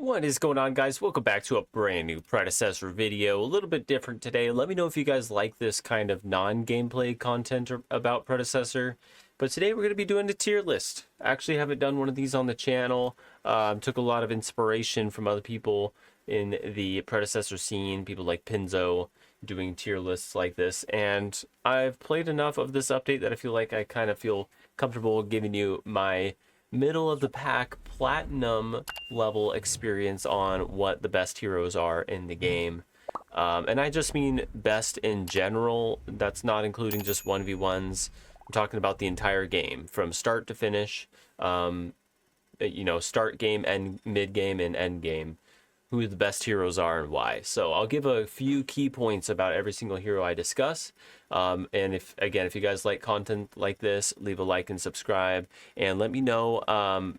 What is going on, guys? Welcome back to a brand new Predecessor video. A little bit different today. Let me know if you guys like this kind of non-gameplay content about Predecessor. But today we're going to be doing a tier list. I actually haven't done one of these on the channel. Took a lot of inspiration from other people in the Predecessor scene, people like Pinzo doing tier lists like this. And I've played enough of this update that I feel like I kind of feel comfortable giving you my middle of the pack platinum level experience on what the best heroes are in the game. And I just mean best in general. That's not including just 1v1s. I'm talking about the entire game from start to finish. Start game and mid game and end game, who the best heroes are and why. So I'll give a few key points about every single hero I discuss. And if you guys like content like this, leave a like and subscribe, and let me know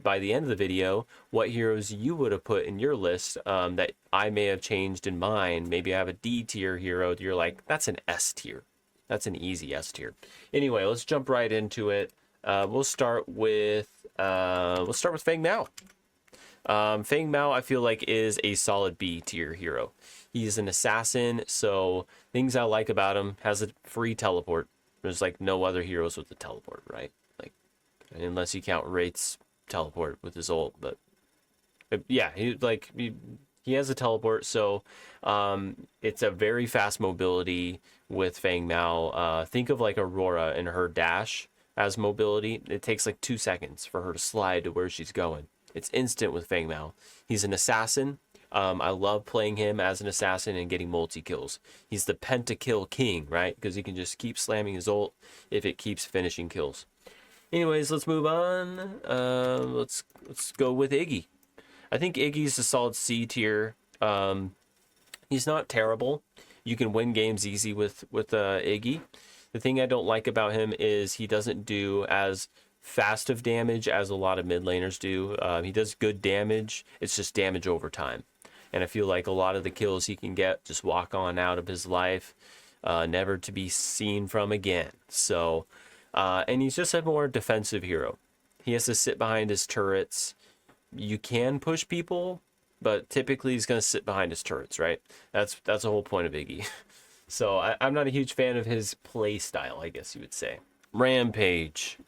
by the end of the video what heroes you would have put in your list that I may have changed in mine. Maybe I have a D tier hero that you're like, that's an S tier. That's an easy S tier. Anyway, let's jump right into it. We'll start with Feng Mao. Feng Mao, I feel like, is a solid B tier hero. He's an assassin, so things I like about him: has a free teleport. There's like no other heroes with the teleport, right? Like, unless you count Wraith's teleport with his ult, but yeah, he has a teleport, so it's a very fast mobility with Feng Mao. Think of like Aurora and her dash as mobility. It takes like 2 seconds for her to slide to where she's going. It's instant with Feng Mao. He's an assassin. I love playing him as an assassin and getting multi-kills. He's the pentakill king, right? Because he can just keep slamming his ult if it keeps finishing kills. Anyways, let's move on. Let's go with Iggy. I think Iggy's a solid C tier. He's not terrible. You can win games easy with Iggy. The thing I don't like about him is he doesn't do as fast of damage as a lot of mid laners do. He does good damage. It's just damage over time. And I feel like a lot of the kills he can get just walk on out of his life, never to be seen from again. So, and he's just a more defensive hero. He has to sit behind his turrets. You can push people, but typically he's going to sit behind his turrets, right? That's the whole point of Iggy. So I'm not a huge fan of his play style, I guess you would say. Rampage.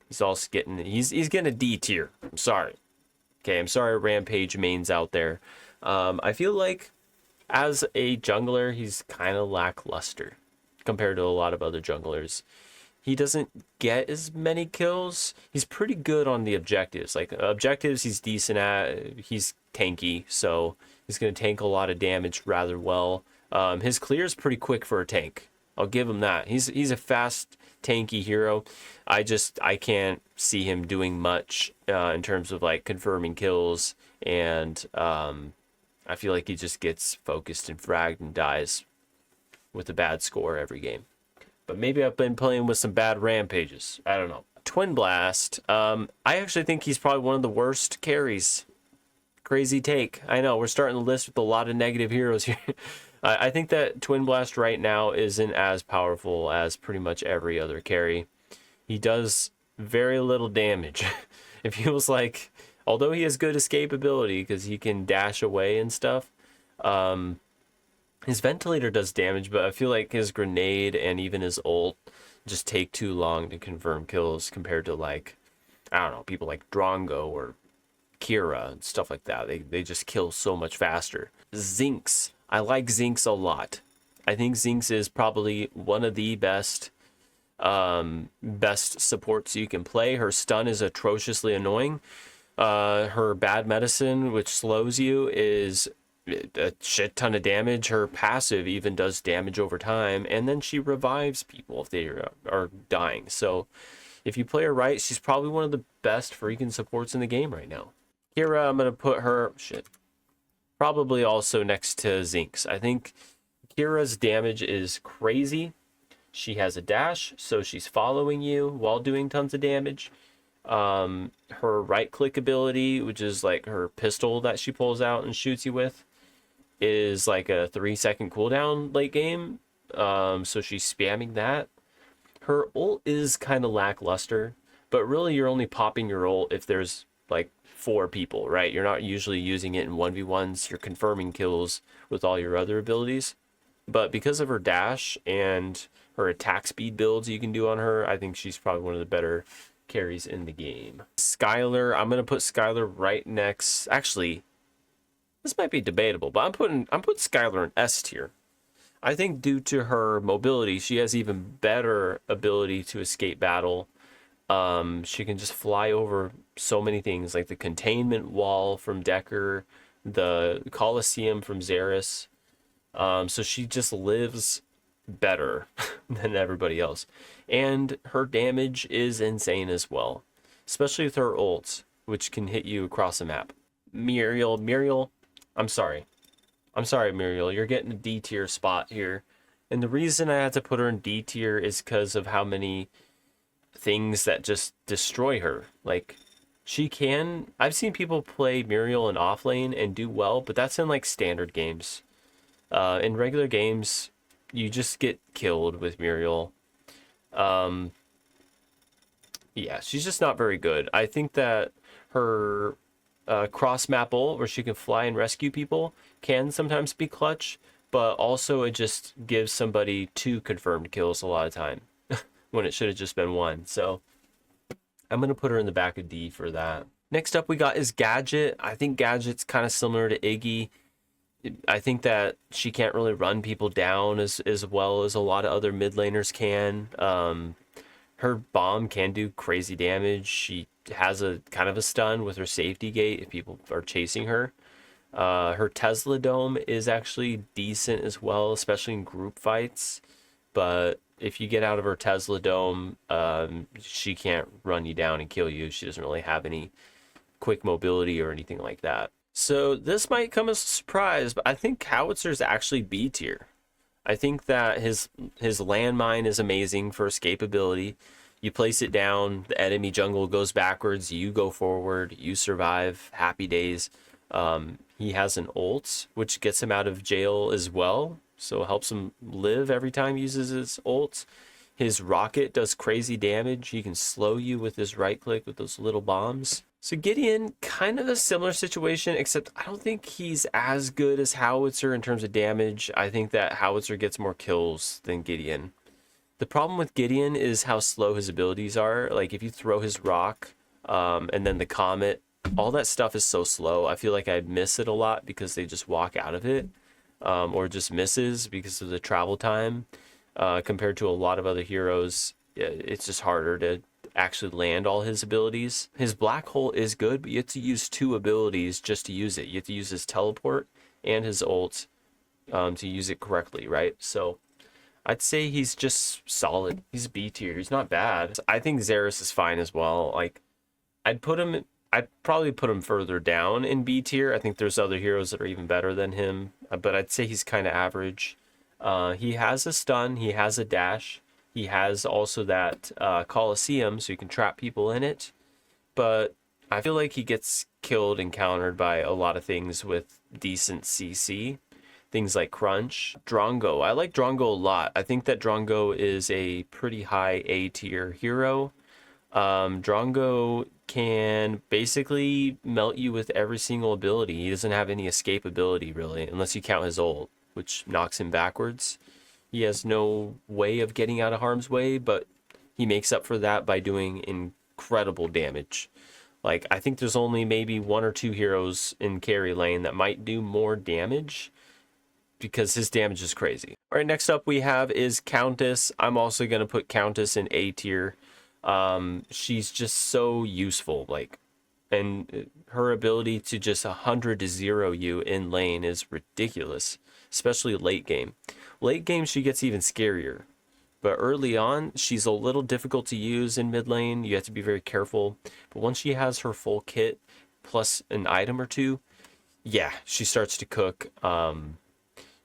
He's getting a D tier. I'm sorry. Okay, I'm sorry, Rampage mains out there. I feel like as a jungler, he's kind of lackluster compared to a lot of other junglers. He doesn't get as many kills. He's pretty good on the objectives. Like objectives, he's decent at. He's tanky, so he's going to tank a lot of damage rather well. His clear is pretty quick for a tank. I'll give him that. He's a fast, tanky hero. I can't see him doing much in terms of like confirming kills, and I feel like he just gets focused and fragged and dies with a bad score every game. But maybe I've been playing with some bad rampages. I don't know. Twin Blast. I actually think he's probably one of the worst carries. Crazy take. I know, we're starting the list with a lot of negative heroes here. I think that Twin Blast right now isn't as powerful as pretty much every other carry. He does very little damage. It feels like, although he has good escapability because he can dash away and stuff, his ventilator does damage, but I feel like his grenade and even his ult just take too long to confirm kills compared to, like, I don't know, people like Drongo or Kira and stuff like that. They just kill so much faster. Zinx. I like Zinx a lot. I think Zinx is probably one of the best supports you can play. Her stun is atrociously annoying. Her bad medicine, which slows you, is a shit ton of damage. Her passive even does damage over time, and then she revives people if they are dying. So if you play her right, she's probably one of the best freaking supports in the game right now. Kira, I'm gonna put her probably also next to Zinx. I think Kira's damage is crazy. She has a dash, so she's following you while doing tons of damage. Her right click ability, which is like her pistol that she pulls out and shoots you with, is like a 3-second cooldown late game. So she's spamming that. Her ult is kind of lackluster, but really you're only popping your ult if there's like 4 people, right? You're not usually using it in 1v1s. You're confirming kills with all your other abilities. But because of her dash and her attack speed builds you can do on her, I think she's probably one of the better carries in the game. Skylar, I'm going to put Skylar right next. Actually, this might be debatable, but I'm putting Skylar in S tier. I think due to her mobility, she has even better ability to escape battle. She can just fly over so many things, like the containment wall from Decker, the Colosseum from Xeris. So she just lives better than everybody else. And her damage is insane as well, especially with her ults, which can hit you across the map. Muriel, I'm sorry, Muriel, you're getting a D tier spot here. And the reason I had to put her in D tier is because of how many things that just destroy her. Like, I've seen people play Muriel in offlane and do well, but that's in like standard games. In regular games, you just get killed with Muriel. Yeah, she's just not very good. I think that her cross map ult, where she can fly and rescue people, can sometimes be clutch, but also it just gives somebody 2 confirmed kills a lot of time when it should have just been 1. So I'm going to put her in the back of D for that. Next up we got is Gadget. I think Gadget's kind of similar to Iggy. I think that she can't really run people down as well as a lot of other mid laners can. Her bomb can do crazy damage. She has a kind of a stun with her safety gate if people are chasing her. Her Tesla Dome is actually decent as well, especially in group fights. But if you get out of her Tesla Dome, she can't run you down and kill you. She doesn't really have any quick mobility or anything like that. So this might come as a surprise, but I think Howitzer's actually B tier. I think that his landmine is amazing for escapability. You place it down, the enemy jungle goes backwards, you go forward, you survive, happy days. He has an ult, which gets him out of jail as well, so it helps him live every time he uses his ult. His rocket does crazy damage. He can slow you with his right click with those little bombs. So Gideon, kind of a similar situation, except I don't think he's as good as Howitzer in terms of damage. I think that Howitzer gets more kills than Gideon. The problem with Gideon is how slow his abilities are. Like, if you throw his rock, and then the comet, all that stuff is so slow. I feel like I miss it a lot because they just walk out of it, or just misses because of the travel time. Compared to a lot of other heroes, it's just harder to actually land all his abilities. His black hole is good, but you have to use 2 abilities just to use it. You have to use his teleport and his ult to use it correctly, right? So I'd say he's just solid. He's B tier. He's not bad. I think Xeris is fine as well. Like, I'd probably put him further down in B tier. I think there's other heroes that are even better than him, but I'd say he's kind of average. He has a stun. He has a dash. He has also that Colosseum, so you can trap people in it. But I feel like he gets killed and countered by a lot of things with decent CC. Things like Crunch. Drongo. I like Drongo a lot. I think that Drongo is a pretty high A tier hero. Drongo can basically melt you with every single ability. He doesn't have any escape ability, really, unless you count his ult, which knocks him backwards. He has no way of getting out of harm's way, but he makes up for that by doing incredible damage. Like, I think there's only maybe 1 or 2 heroes in carry lane that might do more damage because his damage is crazy. All right, next up we have is Countess. I'm also going to put Countess in A tier. She's just so useful, like, and her ability to just 100 to 0 you in lane is ridiculous, especially late game. Late game, she gets even scarier. But early on, she's a little difficult to use in mid lane. You have to be very careful. But once she has her full kit, plus an item or 2, yeah, she starts to cook.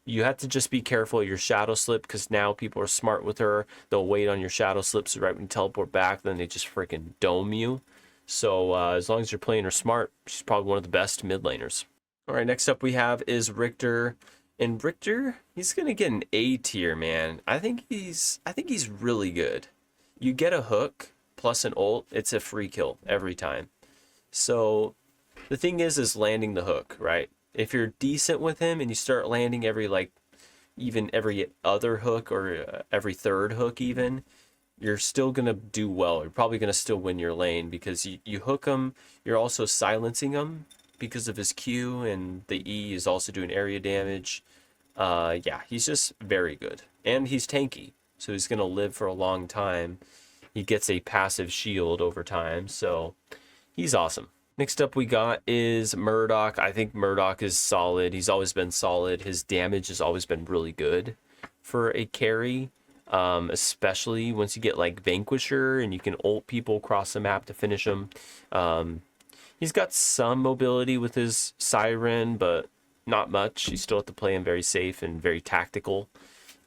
You have to just be careful of your shadow slip, because now people are smart with her. They'll wait on your shadow slips right when you teleport back, then they just freaking dome you. So as long as you're playing her smart, she's probably one of the best mid laners. All right, next up we have is Richter. And Richter, he's gonna get an A tier, man. I think he's really good. You get a hook plus an ult, it's a free kill every time. So The thing is landing the hook, right? If you're decent with him and you start landing every like even every other hook or every third hook even, you're still going to do well. You're probably going to still win your lane because you hook him, you're also silencing him because of his Q, and the E is also doing area damage. Yeah, he's just very good. And he's tanky, so he's going to live for a long time. He gets a passive shield over time, so he's awesome. Next up we got is Murdoch. I think Murdoch is solid. He's always been solid. His damage has always been really good for a carry, especially once you get like Vanquisher and you can ult people across the map to finish them. He's got some mobility with his Siren, but not much. You still have to play him very safe and very tactical.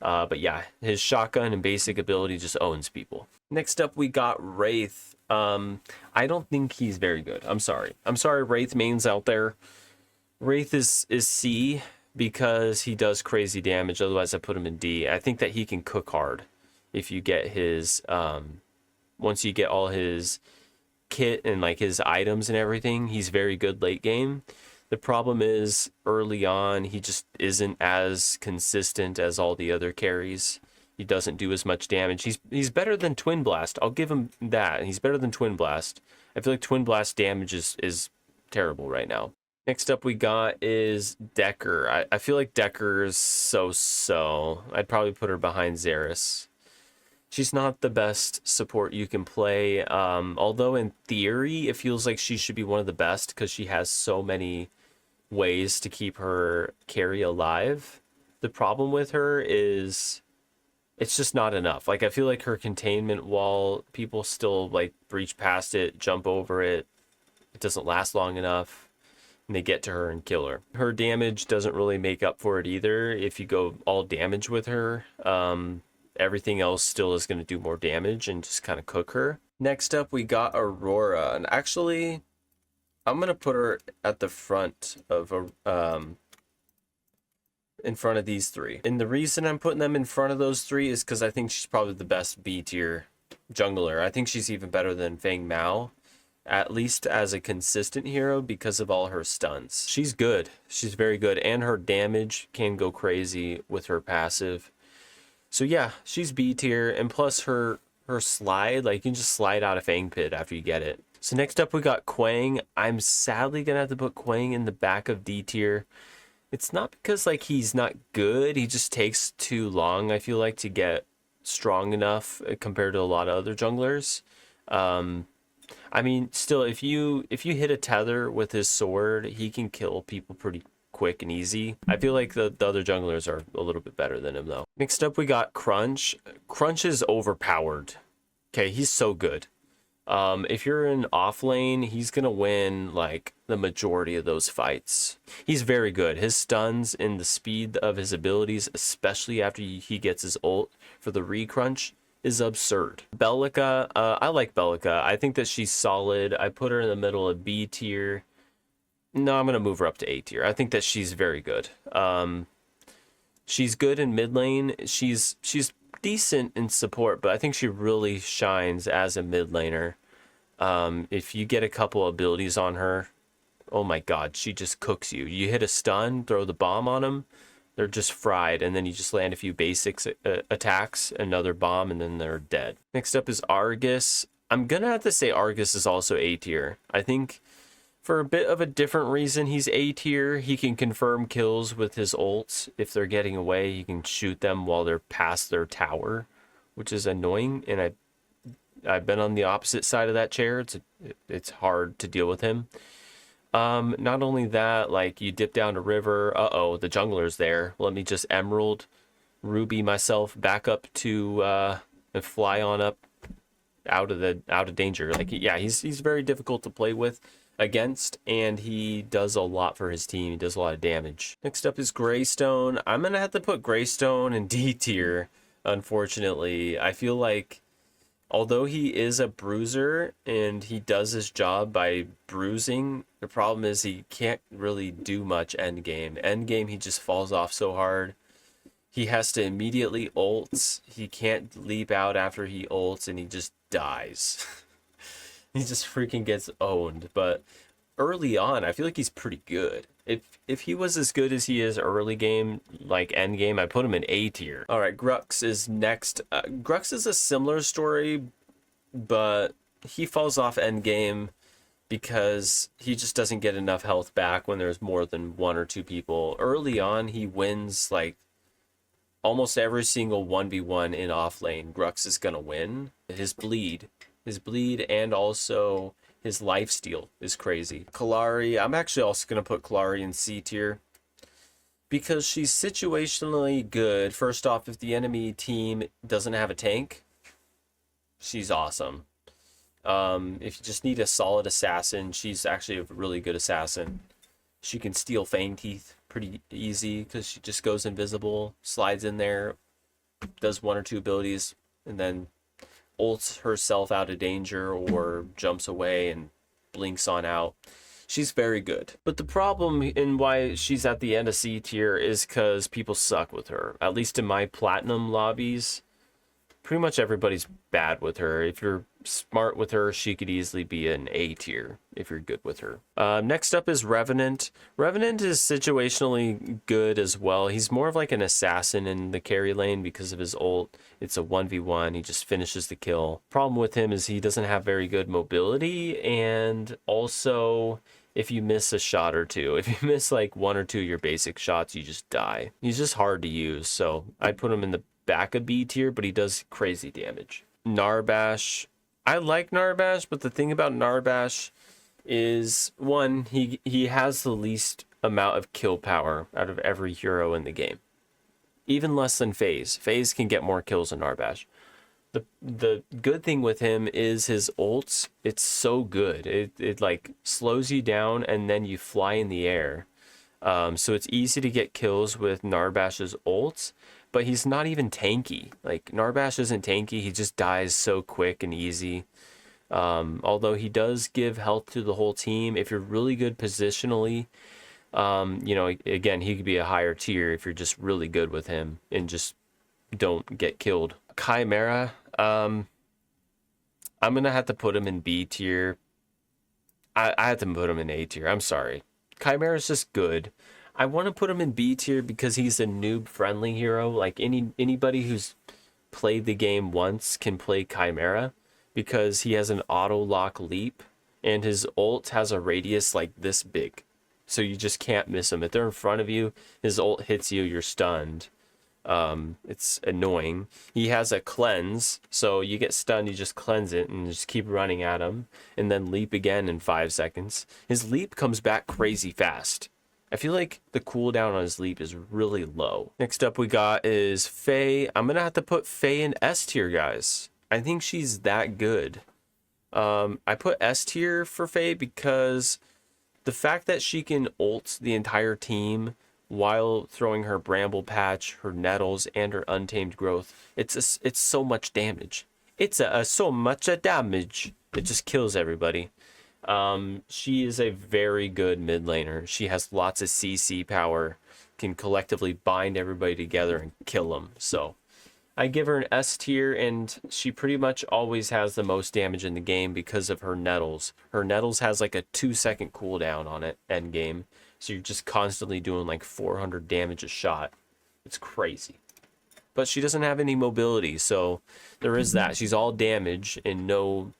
But yeah, his shotgun and basic ability just owns people. Next up we got Wraith. I don't think he's very good. I'm sorry, Wraith mains out there. Wraith is C because he does crazy damage. Otherwise I put him in D. I think that he can cook hard if you get his once you get all his kit and like his items and everything. He's very good late game. The problem is early on he just isn't as consistent as all the other carries. He doesn't do as much damage. He's better than Twin Blast. I'll give him that. He's better than Twin Blast. I feel like Twin Blast damage is terrible right now. Next up we got is Decker. I feel like Decker is so. I'd probably put her behind Xeris. She's not the best support you can play. Although in theory it feels like she should be one of the best because she has so many ways to keep her carry alive. The problem with her is it's just not enough. Like I feel like her containment wall, people still like breach past it, jump over it. It doesn't last long enough, and they get to her and kill her. Her damage doesn't really make up for it either. If you go all damage with her, everything else still is going to do more damage and just kind of cook her. Next up we got Aurora, and actually I'm going to put her at the front of in front of these three. And the reason I'm putting them in front of those three is because I think she's probably the best B tier jungler. I think she's even better than Feng Mao, at least as a consistent hero because of all her stuns. She's good. She's very good, and her damage can go crazy with her passive. So yeah, she's B tier, and plus her slide, like you can just slide out of Fang Pit after you get it. So next up we got Quang. I'm sadly gonna have to put Quang in the back of D tier. It's not because like he's not good, he just takes too long, I feel like, to get strong enough compared to a lot of other junglers. I mean, still, if you hit a tether with his sword, he can kill people pretty quick and easy. I feel like the other junglers are a little bit better than him though. Next up we got Crunch. Crunch is overpowered. Okay, he's so good. If you're in off lane, he's gonna win like the majority of those fights. He's very good. His stuns and the speed of his abilities, especially after he gets his ult for the recrunch, is absurd. Belica, I like Belica. I think that she's solid. I put her in the middle of B tier. No, I'm gonna move her up to A tier. I think that she's very good. She's good in mid lane. She's decent in support, but I think she really shines as a mid laner. If you get a couple abilities on her, oh my god, she just cooks you. You hit a stun, throw the bomb on them, they're just fried, and then you just land a few basics attacks, another bomb, and then they're dead. Next up is Argus. I'm gonna have to say Argus is also A tier. I think for a bit of a different reason he's A tier. He can confirm kills with his ults. If they're getting away, he can shoot them while they're past their tower, which is annoying, and I've been on the opposite side of that chair. It's hard to deal with him. Not only that, like you dip down a river, the jungler's there. Let me just Emerald Ruby myself back up to and fly on up out of danger. Like yeah, he's very difficult to play with against, and he does a lot for his team. He does a lot of damage. Next up is Greystone. I'm gonna have to put Greystone in D tier, unfortunately. I feel like although he is a bruiser and he does his job by bruising, the problem is he can't really do much end game. End game, he just falls off so hard. He has to immediately ult. He can't leap out after he ults, and he just dies. He just freaking gets owned. But early on, I feel like he's pretty good. If he was as good as he is early game, like end game, I put him in A tier. All right, Grux is next. Grux is a similar story, but he falls off end game because he just doesn't get enough health back when there's more than one or two people. Early on, he wins like almost every single 1v1 in off lane. Grux is gonna win. His bleed, and also his lifesteal is crazy. Kalari, I'm actually also gonna put Kalari in C tier because she's situationally good. First off, if the enemy team doesn't have a tank, she's awesome. If you just need a solid assassin, she's actually a really good assassin. She can steal Fang Teeth pretty easy because she just goes invisible, slides in there, does one or two abilities, and then ults herself out of danger or jumps away and blinks on out. She's very good. But the problem in why she's at the end of C tier is because people suck with her. At least in my platinum lobbies, pretty much everybody's bad with her. If you're smart with her, she could easily be an A tier if you're good with her. Next up is Revenant. Revenant is situationally good as well. He's more of like an assassin in the carry lane because of his ult. It's a 1v1. He just finishes the kill. Problem with him is he doesn't have very good mobility, and also if you miss a shot or two, if you miss like one or two of your basic shots, you just die. He's just hard to use, so I'd put him in the back of B tier, but he does crazy damage. Narbash, I like Narbash, but the thing about Narbash is, one, he has the least amount of kill power out of every hero in the game. Even less than FaZe. FaZe can get more kills than Narbash. The good thing with him is his ults. It's so good. It like slows you down and then you fly in the air. So it's easy to get kills with Narbash's ults, but he's not even tanky. Like, Narbash isn't tanky. He just dies so quick and easy. Although he does give health to the whole team. If you're really good positionally, you know, again, he could be a higher tier if you're just really good with him and just don't get killed. Chimera, I'm going to have to put him in B tier. I had to put him in A tier. I'm sorry. Chimera's just good. I want to put him in B tier because he's a noob-friendly hero. Like, anybody who's played the game once can play Chimera because he has an auto-lock leap, and his ult has a radius like this big. So you just can't miss him. If they're in front of you, his ult hits you, you're stunned. It's annoying. He has a cleanse, so you get stunned, you just cleanse it and just keep running at him, and then leap again in 5 seconds. His leap comes back crazy fast. I feel like the cooldown on his leap is really low. Next up we got is Faye. I'm gonna have to put Faye in S tier, guys. I think she's that good. I put S tier for Faye because the fact that she can ult the entire team while throwing her Bramble Patch, her Nettles, and her Untamed Growth, it's so much damage. It's so much damage. It just kills everybody. She is a very good mid laner. She has lots of CC power, can collectively bind everybody together and kill them. So I give her an S tier, and she pretty much always has the most damage in the game because of her Nettles. Her Nettles has like a 2-second cooldown on it end game. So you're just constantly doing like 400 damage a shot. It's crazy. But she doesn't have any mobility, so there is that. She's all damage and no...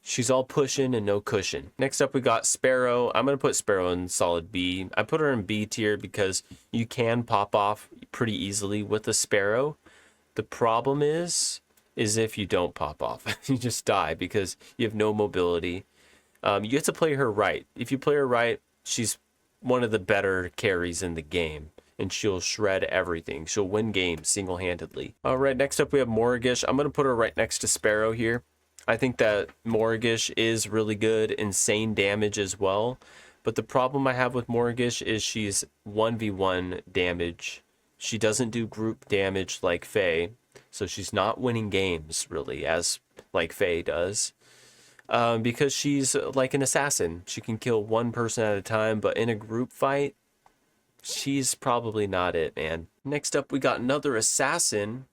She's all pushing and no cushion. Next up we got Sparrow. I'm going to put Sparrow in solid B. I put her in B tier because you can pop off pretty easily with a Sparrow. The problem is if you don't pop off. You just die because you have no mobility. You have to play her right. If you play her right, she's one of the better carries in the game, and she'll shred everything. She'll win games single-handedly. All right, next up we have Morgish. I'm going to put her right next to Sparrow here. I think that Morgish is really good, insane damage as well. But the problem I have with Morgish is she's 1v1 damage. She doesn't do group damage like Faye, so she's not winning games really as like Faye does. Because she's like an assassin. She can kill one person at a time, but in a group fight, she's probably not it, man. Next up, we got another assassin.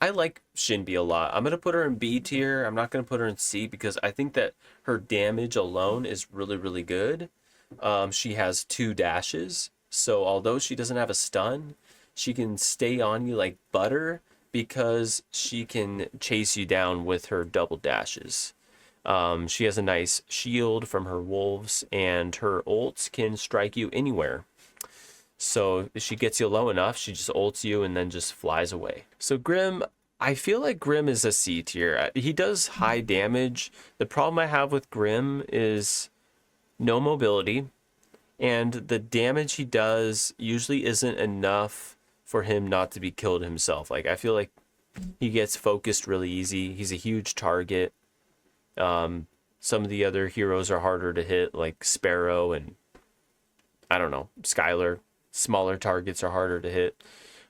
I like Shinbi a lot. I'm going to put her in B tier. I'm not going to put her in C because I think that her damage alone is really, really good. She has 2 dashes. So although she doesn't have a stun, she can stay on you like butter because she can chase you down with her double dashes. She has a nice shield from her wolves, and her ults can strike you anywhere. So if she gets you low enough, she just ults you and then just flies away. So Grim, I feel like Grim is a C tier. He does high damage. The problem I have with Grim is no mobility, and the damage he does usually isn't enough for him not to be killed himself. Like, I feel like he gets focused really easy. He's a huge target. Some of the other heroes are harder to hit, like Sparrow and, I don't know, Skylar. Smaller targets are harder to hit,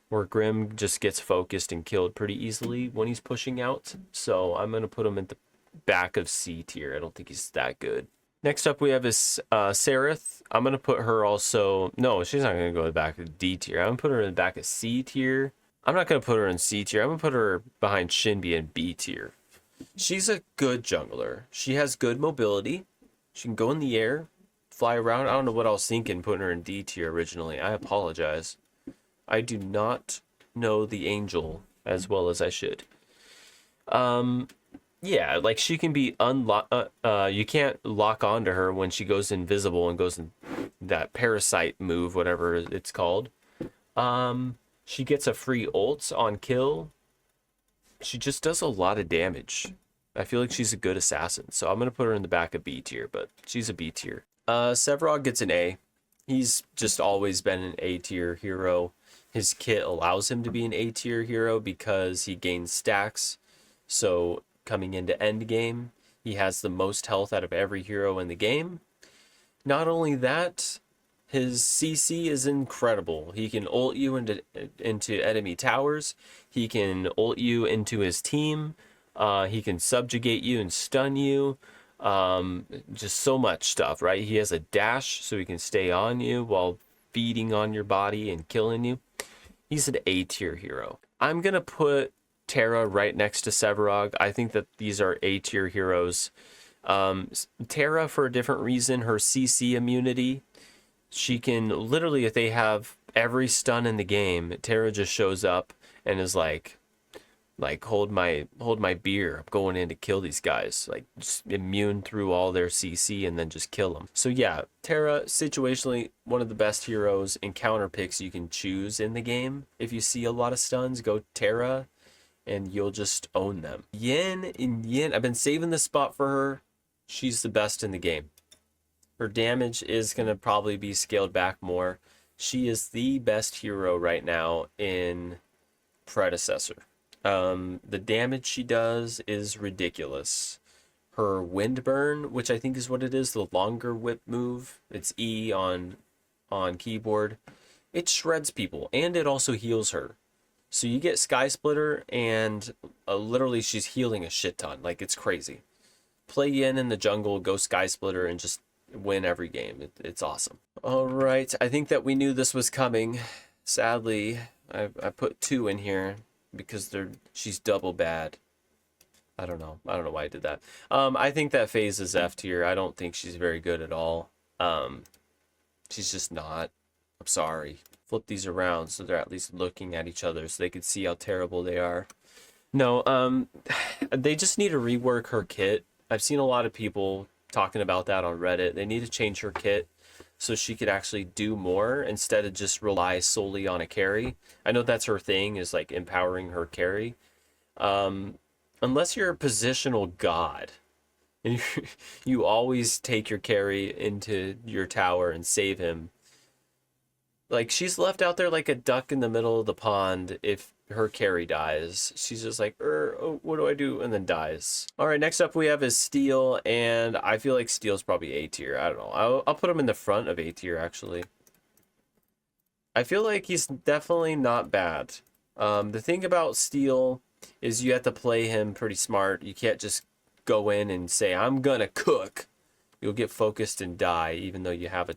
where Grim just gets focused and killed pretty easily when he's pushing out. So I'm going to put him at the back of C tier. I don't think he's that good. Next up, we have is Sereth. I'm going to put her also... No, she's not going to go to the back of D tier. I'm going to put her in the back of C tier. I'm not going to put her in C tier. I'm going to put her behind Shinbi in B tier. She's a good jungler. She has good mobility. She can go in the air, fly around. I don't know what I was thinking putting her in D tier originally. I apologize. I do not know the Angel as well as I should. Yeah, like she can be you can't lock onto her when she goes invisible and goes in that parasite move, whatever it's called. She gets a free ult on kill. She just does a lot of damage. I feel like she's a good assassin, so I'm gonna put her in the back of B tier, but she's a B tier. Sevrog gets an A. He's just always been an A tier hero. His kit allows him to be an A tier hero because he gains stacks. So coming into end game, he has the most health out of every hero in the game. Not only that, his CC is incredible. He can ult you into enemy towers. He can ult you into his team. He can subjugate you and stun you. Just so much stuff, right? He has a dash so he can stay on you while feeding on your body and killing you. He's an A tier hero. I'm gonna put Terra right next to Sevrog. I think that these are A tier heroes. Terra, for a different reason, her CC immunity. She can literally, if they have every stun in the game, Terra just shows up and is like hold my beer. I'm going in to kill these guys. Like, just immune through all their CC and then just kill them. So yeah, Terra, situationally, one of the best heroes and counter picks you can choose in the game. If you see a lot of stuns, go Terra, and you'll just own them. Yin, I've been saving this spot for her. She's the best in the game. Her damage is going to probably be scaled back more. She is the best hero right now in Predecessor. The damage she does is ridiculous. Her Windburn, which I think is what it is, the longer whip move, it's E on keyboard, it shreds people, and it also heals her. So you get Sky Splitter, and literally she's healing a shit ton. Like, it's crazy. Play Yin in the jungle, go Sky Splitter, and just win every game. It's awesome. All right, I think that we knew this was coming. Sadly, I put 2 in here because she's double bad. I don't know why I did that. I think that FaZe is F tier. I don't think she's very good at all. She's just not. I'm sorry. Flip these around so they're at least looking at each other so they can see how terrible they are. No, they just need to rework her kit. I've seen a lot of people talking about that on Reddit. They need to change her kit so she could actually do more instead of just rely solely on a carry. I know that's her thing, is like empowering her carry. Unless you're a positional god and you always take your carry into your tower and save him. Like, she's left out there like a duck in the middle of the pond. If her carry dies, she's just like, oh, what do I do? And then dies. All right, next up we have is Steel, and I feel like Steel's probably A tier. I don't know. I'll put him in the front of A tier, actually. I feel like he's definitely not bad. The thing about Steel is you have to play him pretty smart. You can't just go in and say, I'm gonna cook. You'll get focused and die, even though you have a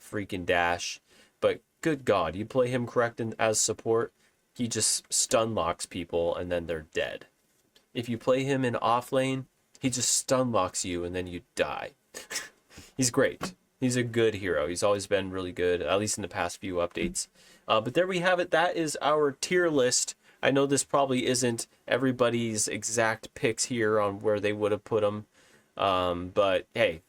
freaking dash. But good God, you play him correct as support, he just stun locks people and then they're dead. If you play him in off lane, he just stun locks you and then you die. He's great. He's a good hero. He's always been really good, at least in the past few updates. But there we have it. That is our tier list. I know this probably isn't everybody's exact picks here on where they would have put them, but hey,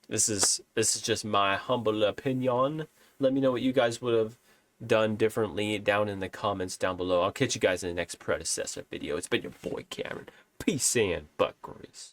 this is just my humble opinion. Let me know what you guys would have done differently down in the comments down below. I'll catch you guys in the next Predecessor video. It's been your boy Cameron. Peace and butt grease.